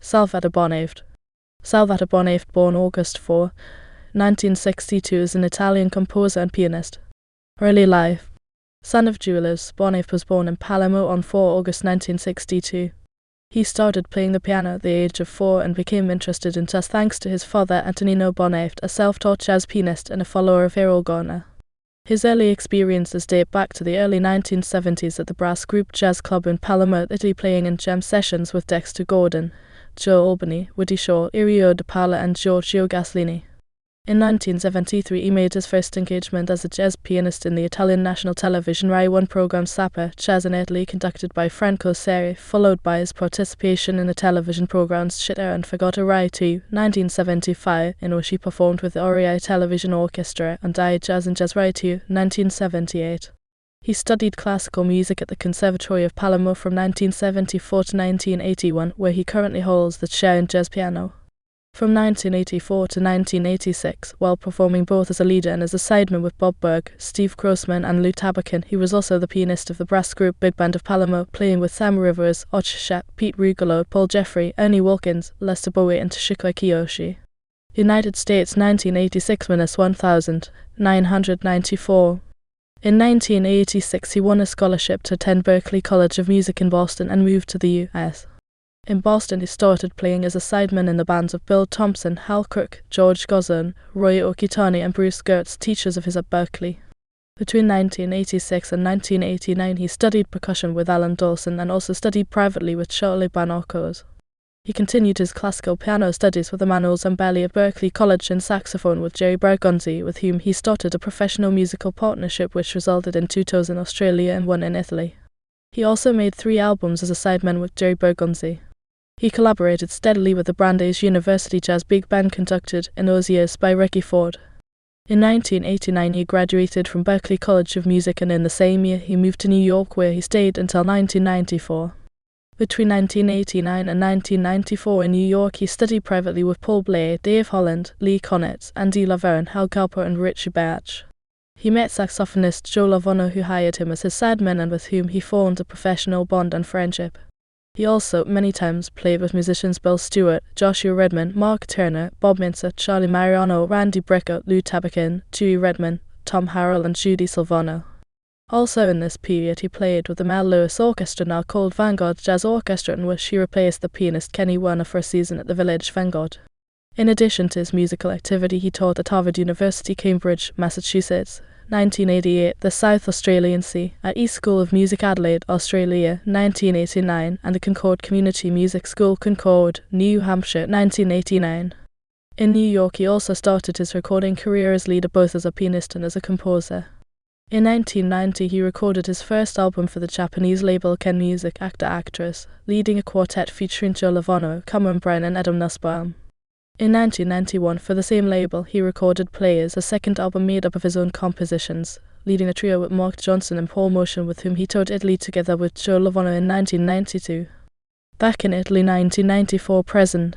Salvatore Bonafede. Salvatore Bonafede, born August 4, 1962, is an Italian composer and pianist. Early life. Son of jewelers, Bonafede was born in Palermo on 4 August 1962. He started playing the piano at the age of 4 and became interested in jazz thanks to his father, Antonino Bonafede, a self-taught jazz pianist and a follower of Erolgona. His early experiences date back to the early 1970s at the brass group Jazz Club in Palermo, Italy, playing in jam sessions with Dexter Gordon, Joe Albany, Woody Shaw, Irio De Paula and Giorgio Gaslini. In 1973 he made his first engagement as a jazz pianist in the Italian national television Rai 1 program Sapper, Jazz in Italy, conducted by Franco Seri, followed by his participation in the television programs Città and Fagotto Rai 2, 1975, in which he performed with the Rai Television Orchestra, and Jazz and Jazz Rai 2, 1978. He studied classical music at the Conservatory of Palermo from 1974 to 1981, where he currently holds the chair in jazz piano. From 1984 to 1986, while performing both as a leader and as a sideman with Bob Berg, Steve Grossman and Lou Tabakin, he was also the pianist of the brass group Big Band of Palermo, playing with Sam Rivers, Och Shep, Pete Rugolo, Paul Jeffrey, Ernie Wilkins, Lester Bowie and Toshiko Kiyoshi. United States 1986 -1994. In 1986 he won a scholarship to attend Berklee College of Music in Boston and moved to the U.S. In Boston he started playing as a sideman in the bands of Bill Thompson, Hal Crook, George Gozon, Roy Okitani and Bruce Gertz, teachers of his at Berklee. Between 1986 and 1989 he studied percussion with Alan Dawson and also studied privately with Charlie Banocos. He continued his classical piano studies with Emanuel Zambelli at Berklee College and saxophone with Jerry Bergonzi, with whom he started a professional musical partnership which resulted in 2 tours in Australia and 1 in Italy. He also made 3 albums as a sideman with Jerry Bergonzi. He collaborated steadily with the Brandeis University Jazz Big Band conducted in those years by Ricky Ford. In 1989 he graduated from Berklee College of Music, and in the same year he moved to New York, where he stayed until 1994. Between 1989 and 1994 in New York he studied privately with Paul Bley, Dave Holland, Lee Konitz, Andy Laverne, Hal Galper and Richie Batch. He met saxophonist Joe Lovano, who hired him as his sideman and with whom he formed a professional bond and friendship. He also, many times, played with musicians Bill Stewart, Joshua Redman, Mark Turner, Bob Mintzer, Charlie Mariano, Randy Brecker, Lou Tabakin, Dewey Redman, Tom Harrell and Judy Silvano. Also in this period he played with the Mel Lewis Orchestra, now called Vanguard Jazz Orchestra, in which he replaced the pianist Kenny Werner for a season at the Village Vanguard. In addition to his musical activity he taught at Harvard University, Cambridge, Massachusetts, 1988, the South Australian Sea, at East School of Music Adelaide, Australia, 1989, and the Concord Community Music School, Concord, New Hampshire, 1989. In New York he also started his recording career as leader both as a pianist and as a composer. In 1990 he recorded his first album for the Japanese label Ken Music, Actor-Actress, leading a quartet featuring Joe Lovano, Cameron Brown and Adam Nussbaum. In 1991, for the same label, he recorded Players, a second album made up of his own compositions, leading a trio with Mark Johnson and Paul Motion, with whom he toured Italy together with Joe Lovano in 1992. Back in Italy 1994 present.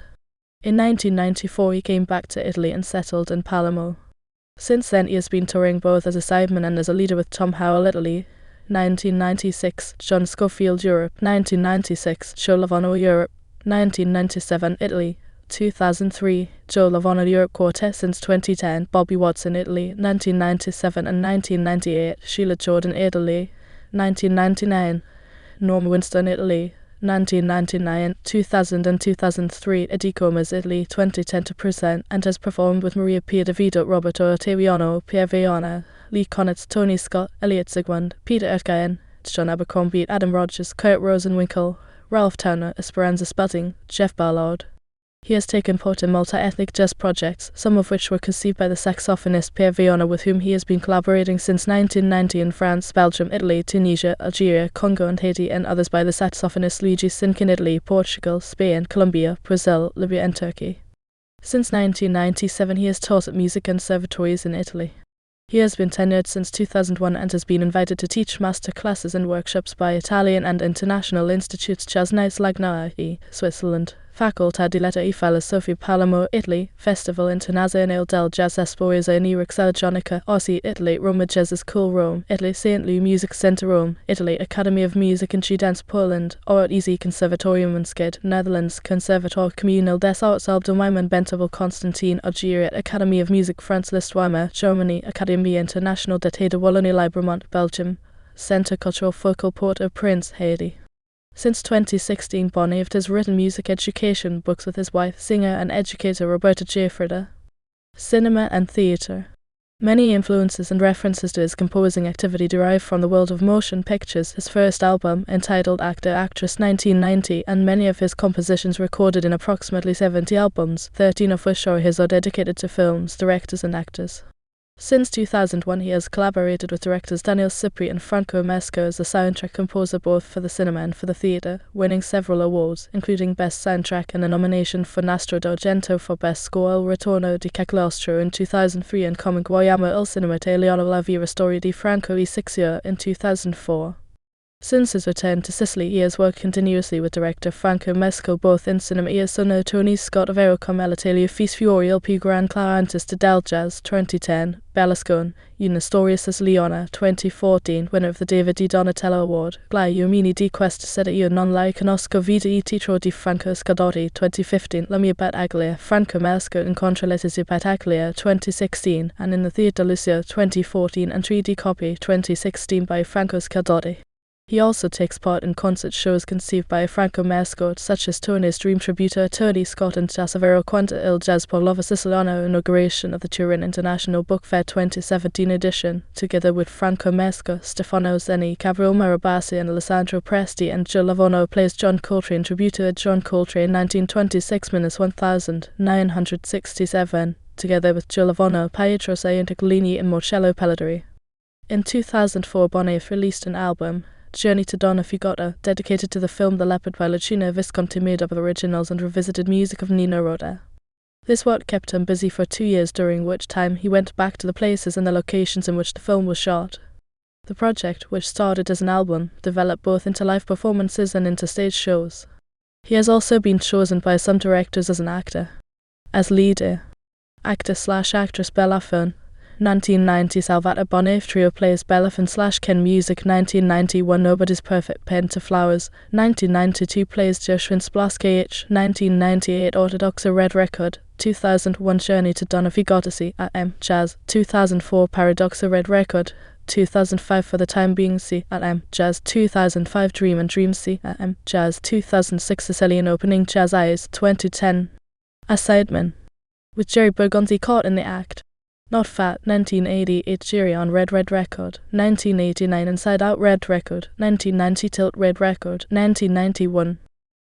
In 1994 he came back to Italy and settled in Palermo. Since then he has been touring both as a sideman and as a leader with Tom Howell Italy, 1996, John Scofield Europe, 1996, Joe Lovano Europe, 1997, Italy, 2003, Joe Lovano Europe Quartet since 2010, Bobby Watson Italy, 1997 and 1998, Sheila Jordan Italy, 1999, Norma Winston Italy, 1999, 2000 and 2003, Eddie Comas Italy, 2010 to present, and has performed with Maria Pia Davido, Roberto Ottaviano, Pierre Viana, Lee Konitz, Tony Scott, Elliot Sigmund, Peter Erskine, John Abercrombie, Adam Rogers, Kurt Rosenwinkel, Ralph Towner, Esperanza Spalding, Jeff Ballard. He has taken part in multi-ethnic jazz projects, some of which were conceived by the saxophonist Pierre Viana, with whom he has been collaborating since 1990 in France, Belgium, Italy, Tunisia, Algeria, Congo and Haiti, and others by the saxophonist Luigi Cinque in Italy, Portugal, Spain, Colombia, Brazil, Libya and Turkey. Since 1997 he has taught at music conservatories in Italy. He has been tenured since 2001 and has been invited to teach master classes and workshops by Italian and international institutes Jazz Nights Lagnae, Switzerland, Facoltà di Lettere e Filosofia Palermo, Italy, Festival Internazionale del Jazz Esposizione Rexeljonica, Ossi, Italy, Roma Jazz School, Rome, Italy, St. Louis Music Center, Rome, Italy, Academy of Music and Dance, Poland, Ort Easy Conservatorium Skid, Netherlands, Conservatoire Communal des Arts Alpdomeimen Bentable Constantin, Algeria, Academy of Music France Liszt Weimar, Germany, Académie Internationale d'été de Wallonie-Libremont, Belgium, Centre Cultural Focal Port-au-Prince, Haiti. Since 2016, Bonafede has written music education books with his wife, singer and educator Roberta Giuffrida. Cinema and theatre. Many influences and references to his composing activity derive from the world of motion pictures, his first album, entitled Actor-Actress 1990, and many of his compositions recorded in approximately 70 albums, 13 of which are his, are dedicated to films, directors and actors. Since 2001, he has collaborated with directors Daniel Cipri and Franco Mesco as a soundtrack composer both for the cinema and for the theatre, winning several awards, including Best Soundtrack and a nomination for Nastro d'Argento for Best Score Il Ritorno di Cagliostro in 2003 and Come Guaiamo il Cinema Italiano la Vera Storia di Franco e Sixia in 2004. Since his return to Sicily, he has worked continuously with director Franco Mesco both in cinema e sono Tony Scott Vero come l'Italia Fis Fiori il più gran clarinetista del jazz 2010, Berlusconi, una storia siciliana 2014, winner of the David Di Donatello Award, Gli uomini di questa sera io non la conosco vita e titolo di Franco Scadotti 2015, La mia battaglia, Franco Mesco incontra le tue battaglia 2016, and in the Theatre Lucia 2014 and 3D copy 2016 by Franco Scadotti. He also takes part in concert shows conceived by Franco Mesco, such as Tony's Dream Tributo, Tony Scott and Jazzavero Quanta il Jazz per l'Ova Siciliano, inauguration of the Turin International Book Fair 2017 edition, together with Franco Mesco, Stefano Zeni, Gabriel Marabasi and Alessandro Presti, and Joe Lavono plays John Coltrane Tributo at John Coltrane 1926-1967, together with Joe Lavono, Pietro Sainticolini and Marcello Pellegrini. In 2004, Bonafede released an album, Journey to Donna Figota, dedicated to the film The Leopard by Luciano Visconti, made up of originals and revisited music of Nino Rota. This work kept him busy for 2 years, during which time he went back to the places and the locations in which the film was shot. The project, which started as an album, developed both into live performances and into stage shows. He has also been chosen by some directors as an actor. As leader, actor/actress Bellafone. 1990 Salvatore Bonafede Trio plays Bellafone/Ken Music. 1991 Nobody's Perfect Pen to Flowers. 1992 plays Joshwin Splaskh. 1998 Orthodoxa Red Record. 2001 Journey to Donna Figotasi at Jazz. 2004 Paradoxa Red Record. 2005 For the Time Being C at Jazz. 2005 Dream and Dream C at Jazz. 2006 Sicilian Opening Jazz Eyes. 2010 A Sideman with Jerry Bergonzi caught in the act. Not Fat, 1988 Jerry on Red Record, 1989 Inside Out Red Record, 1990 Tilt Red Record, 1991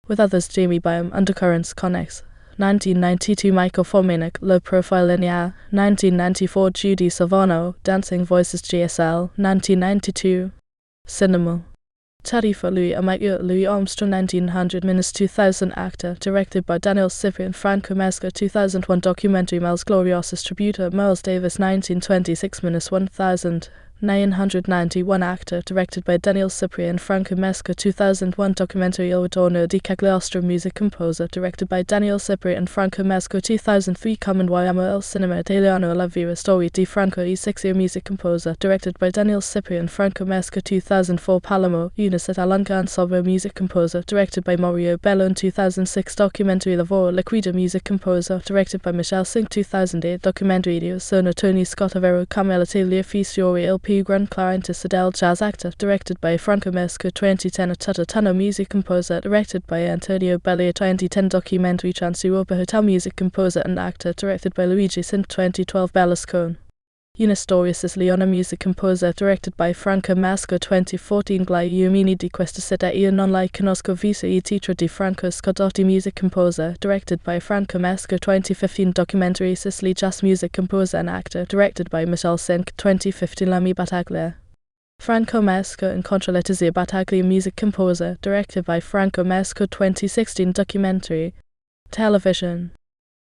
with others Jamie Byam, Undercurrents, Connex, 1992 Michael Formanek, Low Profile Linear, 1994 Judy Silvano, Dancing Voices GSL, 1992 Cinema. Tarifa Louis Amateur Louis Armstrong 1900-2000 actor, directed by Daniel Cipri and Franco Mesco. 2001 documentary Miles Gloriosus Tributo Miles Davis 1926-1000 991 actor, directed by Daniel Cipri and Franco Mesco. 2001 documentary Il Ritorno di Cagliostro music composer, directed by Daniel Cipri and Franco Mesco. 2003 Come Guaiamo il Cinema Italiano la Vera Storia di Franco e Sixia music composer, directed by Daniel Cipri and Franco Mesco. 2004 Palermo, Unicet Alangan Sobro music composer, directed by Mario Bello. 2006 documentary Lavoro Liquida music composer, directed by Michel Singh. 2008 documentary Dio Sono Tony Scott Vero Come l'Italia Fis Fiori il più gran clarinetista del jazz actor, directed by Franco Mesco. 2010 A Tutano music composer, directed by Antonio Belli. 2010 documentary Transeuropa Hotel music composer and actor, directed by Luigi Sint. 2012 Berlusconi, Una Storia Siciliana music composer, directed by Franco Mesco. 2014 Gli uomini di questa sera io non la conosco vita e titolo di Franco Scadotti music composer, directed by Franco Mesco. 2015 documentary Sicily Jazz music composer and actor, directed by Michel Sink. 2015 La mia battaglia, Franco Mesco incontra le tue battaglia music composer, directed by Franco Mesco. 2016 documentary television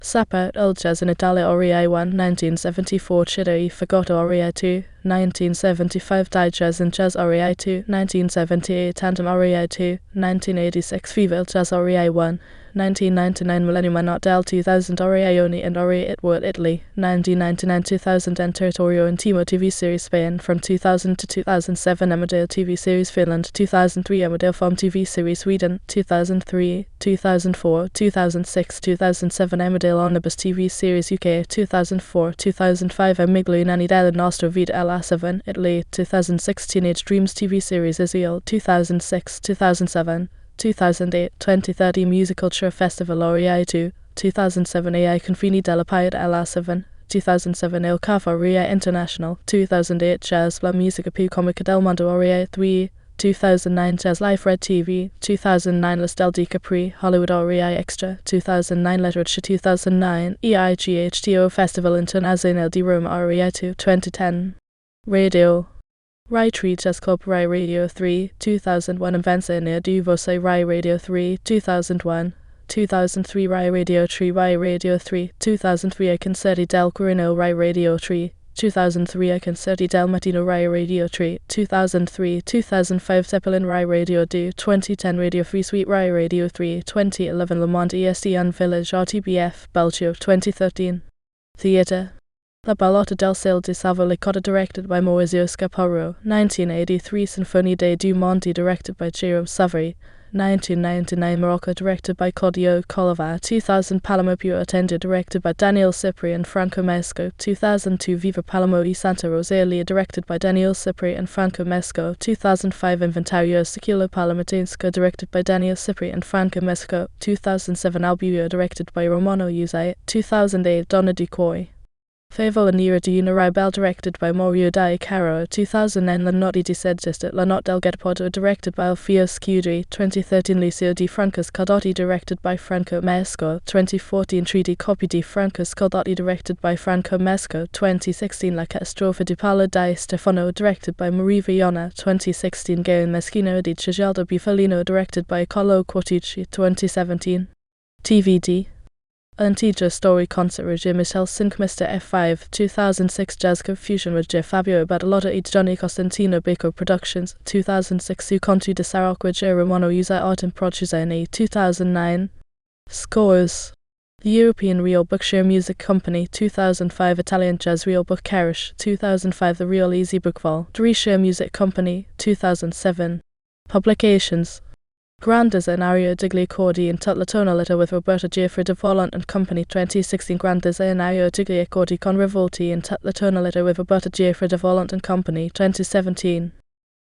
Sapper il Jazz in Italia Oria 1 1974 Chido e Fagotto Oria 2 1975 Die Jazz in Jazz REI 2, 1978 Tandem REI 2, 1986 Viva Jazz REI 1, 1999 Millennium and Not Del 2000 REI Oni and REI Itward Italy, 1999 2000 Territorio Intimo TV series Spain, from 2000 to 2007 Amadeo TV series Finland, 2003 Amadeo Farm TV series Sweden, 2003, 2004, 2006, 2007 Amadeo Omnibus TV series UK, 2004, 2005 Amiglio Nanny Del Nostro Vida LA7 Italy, 2006 Teenage Dreams TV series Israel, 2006, 2007, 2008 2030 Musiculture Festival REI 2, 2007 AI Confini della Pied LA7, 2007 El Cafa REI International, 2008 Jazz La Musica Più Comica del Mondo REI 3, 2009 Jazz Life Red TV, 2009 Las del Di Capri Hollywood REI Extra, 2009 Literature 2009 EIGHTO Festival Internazionale di Rome REI 2, 2010 Radio Rai 3 Jazz Club Rai Radio 3, 2001 Invenzione di Voce Rai Radio 3, 2001, 2003 Rai Radio 3 Rai Radio 3, 2003 I Concerti del Corino Rai Radio 3, 2003 I Concerti del Mattino Rai Radio 3, 2003, 2005 Zeppelin Rai Radio 2, 2010 Radio Free Suite Rai Radio 3, 2011 Le Monde ESDN Village RTBF Belgio, 2013 Theatre La Ballotta del Sale di Savoia Cotta directed by Maurizio Scaparo, 1983 Sinfonia dei Due Monti directed by Jerome Savary, 1999 Morocco directed by Claudio Colava, 2000 Palermo Più Attended directed by Daniel Cipri and Franco Mesco, 2002 Viva Palermo e Santa Rosalia directed by Daniel Cipri and Franco Mesco, 2005 Inventario Secolo Palermitensco directed by Daniel Cipri and Franco Mesco, 2007 Albuio directed by Romano Usai, 2008 Donna di Coi Favo and Nera di una Ribelle directed by Mario Dai Caro, 2009 La Notte di Sedgest La Notte del Gatapod directed by Alfio Scudri, 2013 Liceo di Franco Scardotti directed by Franco Mesco, 2014 Treaty Copy di Franco Scardotti directed by Franco Mesco, 2016 La Catastrofe di Paolo di Stefano directed by Maria Viana, 2016 Gale Meschino di Cisaldo Bufalino directed by Carlo Cortucci, 2017 TVD Antigua Story Concert Regime Michel Sinkmister F5, 2006 Jazz Confusion with J. Fabio Badalotta e Johnny Costantino Bacco Productions, 2006 Su Conti de Saracqua J. Romano Usa Art and Produzione, 2009 Scores The European Real Bookshare Music Company, 2005 Italian Jazz Real Book Carish, 2005 The Real Easy Book Vol, Drisha Music Company, 2007 Publications Grande Scenario degli Accordi in tutta la tonalità with Roberta Gieffre de Volant and Company, 2016 Grande Scenario degli Accordi con Rivolti in tutta la tonalità with Roberta Gieffre de Volant and Company, 2017